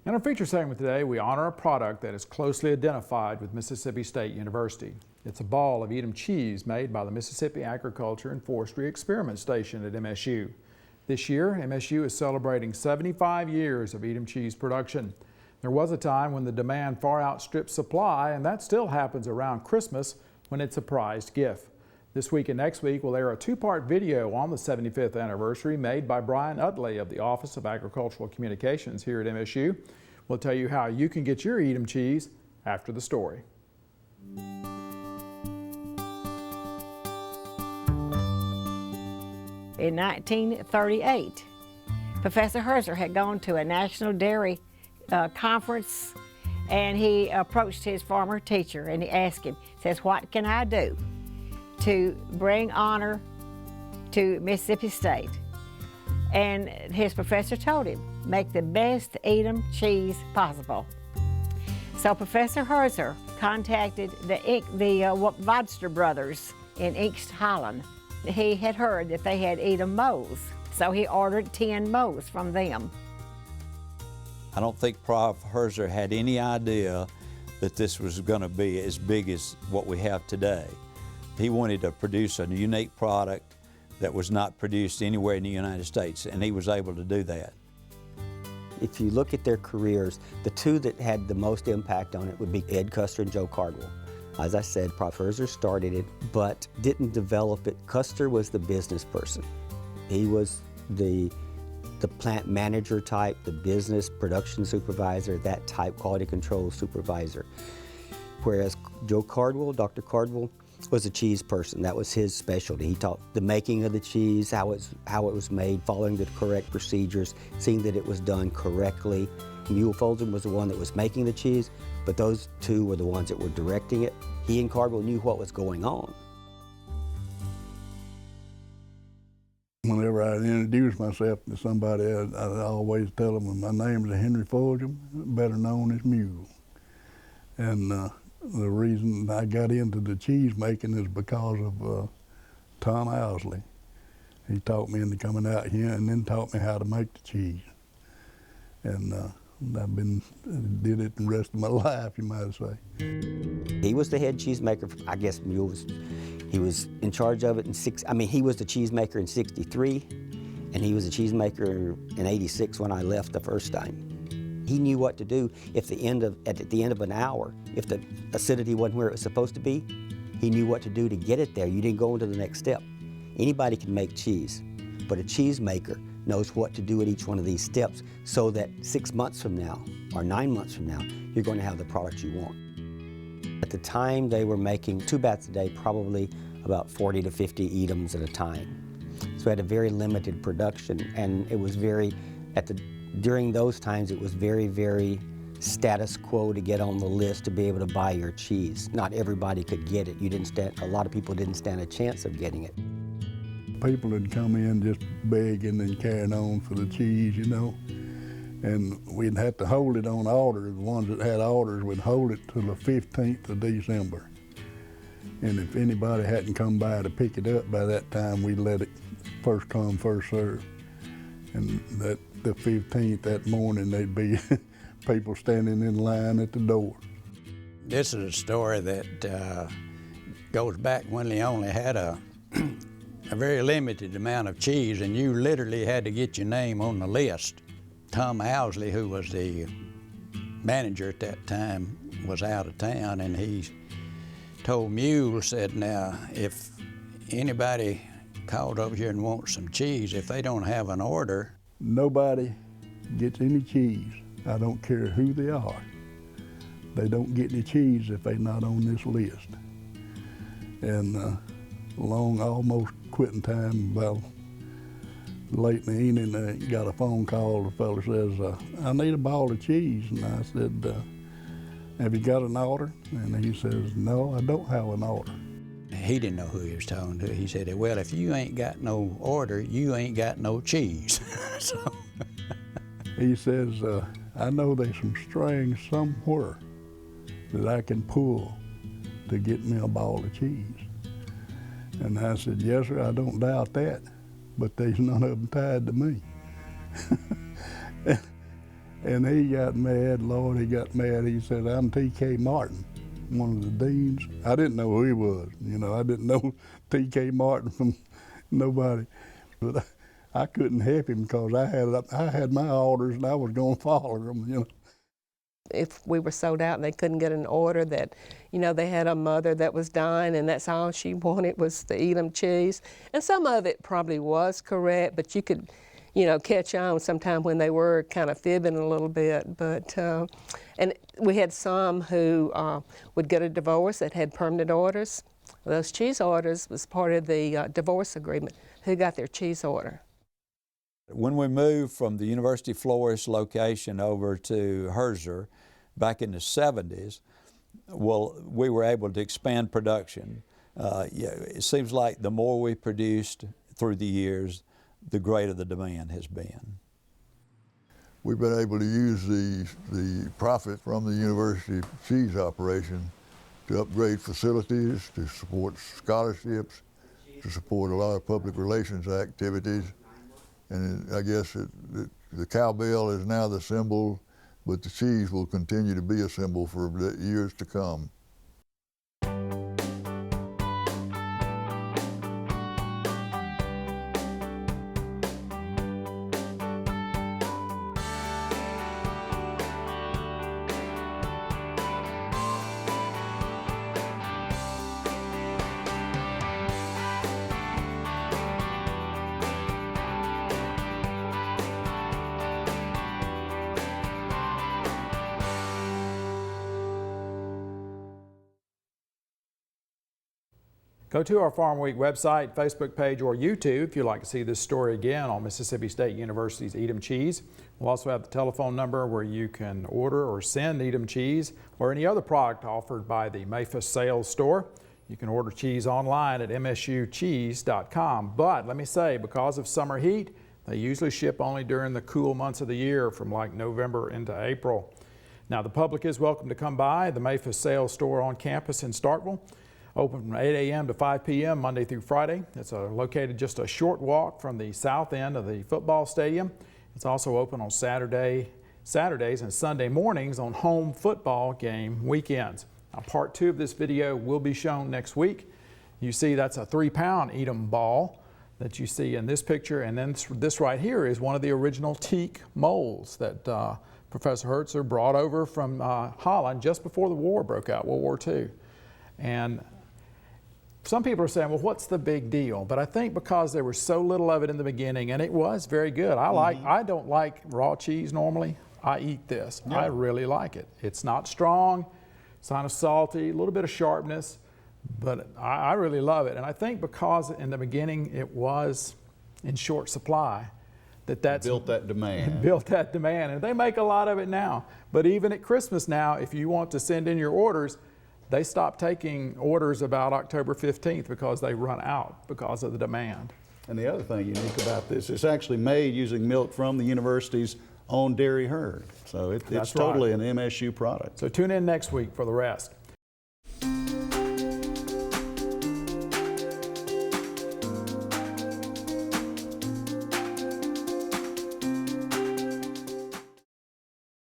In our feature segment today, we honor a product that is closely identified with Mississippi State University. It's a ball of Edam cheese made by the Mississippi Agriculture and Forestry Experiment Station at MSU. This year, MSU is celebrating 75 years of Edam cheese production. There was a time when the demand far outstripped supply, and that still happens around Christmas when it's a prized gift. This week and next week, we'll air a two-part video on the 75th anniversary made by Brian Utley of the Office of Agricultural Communications here at MSU. We'll tell you how you can get your Edam cheese after the story. In 1938, Professor Herzer had gone to a national dairy conference, and he approached his former teacher and he asked him, says, "What can I do to bring honor to Mississippi State?" And his professor told him, "Make the best Edam cheese possible." So Professor Herzer contacted the Wadster brothers in Inkst, Holland. He had heard that they had Edam moles, so he ordered 10 moles from them. I don't think Prof. Herzer had any idea that this was going to be as big as what we have today. He wanted to produce a unique product that was not produced anywhere in the United States, and he was able to do that. If you look at their careers, the two that had the most impact on it would be Ed Custer and Joe Cardwell. As I said, Prof. Herzer started it, but didn't develop it. Custer was the business person. He was the plant manager type, the business production supervisor, that type quality control supervisor. Whereas Joe Cardwell, Dr. Cardwell, was a cheese person. That was his specialty. He taught the making of the cheese, how it was made, following the correct procedures, seeing that it was done correctly. Mule Folsom was the one that was making the cheese, but those two were the ones that were directing it. He and Cardwell knew what was going on. Whenever I introduce myself to somebody, I always tell them my name is Henry Folsom, better known as Mule. And the reason I got into the cheese making is because of Tom Owsley. He taught me into coming out here and then taught me how to make the cheese. And I've did it the rest of my life, you might say. He was the head cheesemaker. I guess Mule he was in charge of it he was the cheesemaker in '63, and he was a cheesemaker in '86 when I left the first time. He knew what to do at the end of an hour. If the acidity wasn't where it was supposed to be, he knew what to do to get it there. You didn't go into the next step. Anybody can make cheese, but a cheesemaker knows what to do at each one of these steps so that 6 months from now or 9 months from now, you're going to have the product you want. At the time, they were making 2 batches a day, probably about 40 to 50 Edams at a time. So we had a very limited production, and it was during those times, it was very, very status quo to get on the list to be able to buy your cheese. Not everybody could get it. A lot of people didn't stand a chance of getting it. People would come in just begging and carrying on for the cheese, you know. And we'd have to hold it on order. The ones that had orders would hold it till the 15th of December. And if anybody hadn't come by to pick it up by that time, we'd let it first come, first serve. And the 15th, that morning, there'd be people standing in line at the door. This is a story that goes back when they only had a very limited amount of cheese, and you literally had to get your name on the list. Tom Owsley, who was the manager at that time, was out of town, and he told Mule, said, "Now, if anybody called over here and wants some cheese, if they don't have an order..." Nobody gets any cheese. I don't care who they are. They don't get any cheese if they're not on this list. And almost quitting time, well, late in the evening, I got a phone call. The fellow says, "I need a ball of cheese." And I said, "Have you got an order?" And he says, "No, I don't have an order." He didn't know who he was talking to. He said, "Well, if you ain't got no order, you ain't got no cheese." So. He says, "I know there's some strings somewhere that I can pull to get me a ball of cheese." And I said, "Yes, sir, I don't doubt that, but there's none of them tied to me." And he got mad, Lord, he got mad. He said, I'm T.K. Martin, one of the deans. I didn't know who he was. You know, I didn't know T.K. Martin from nobody. But I couldn't help him because I had my orders and I was going to follow them, you know. If we were sold out and they couldn't get an order, that, you know, they had a mother that was dying and that's all she wanted was the Edam cheese. And some of it probably was correct, but you could, you know, catch on sometime when they were kind of fibbing a little bit. But, and we had some who would get a divorce that had permanent orders. Those cheese orders was part of the divorce agreement, who got their cheese order. When we moved from the University Florist location over to Herzer back in the 70s, well, we were able to expand production. It seems like the more we produced through the years, the greater the demand has been. We've been able to use the profit from the university cheese operation to upgrade facilities, to support scholarships, to support a lot of public relations activities. And I guess the cowbell is now the symbol, but the cheese will continue to be a symbol for years to come. Go to our Farm Week website, Facebook page, or YouTube if you'd like to see this story again on Mississippi State University's Edam cheese. We'll also have the telephone number where you can order or send Edam cheese or any other product offered by the Memphis Sales Store. You can order cheese online at MSU-ES.com. But let me say, because of summer heat, they usually ship only during the cool months of the year from like November into April. Now, the public is welcome to come by the Memphis Sales Store on campus in Starkville. Open from 8 a.m. to 5 p.m. Monday through Friday. It's located just a short walk from the south end of the football stadium. It's also open on Saturdays and Sunday mornings on home football game weekends. Now, part 2 of this video will be shown next week. You see that's a 3-pound Edam ball that you see in this picture, and then this right here is one of the original teak molds that Professor Herzer brought over from Holland just before the war broke out, World War II. And some people are saying, well, what's the big deal? But I think because there was so little of it in the beginning, and it was very good. I don't like raw cheese normally. I eat this. Yeah. I really like it. It's not strong, it's kind of salty, a little bit of sharpness, but I really love it. And I think because in the beginning it was in short supply, that's built that demand. Built that demand, and they make a lot of it now. But even at Christmas now, if you want to send in your orders, they stop taking orders about October 15th because they run out because of the demand. And the other thing unique about this, it's actually made using milk from the university's own dairy herd. So it's totally an MSU product. So tune in next week for the rest.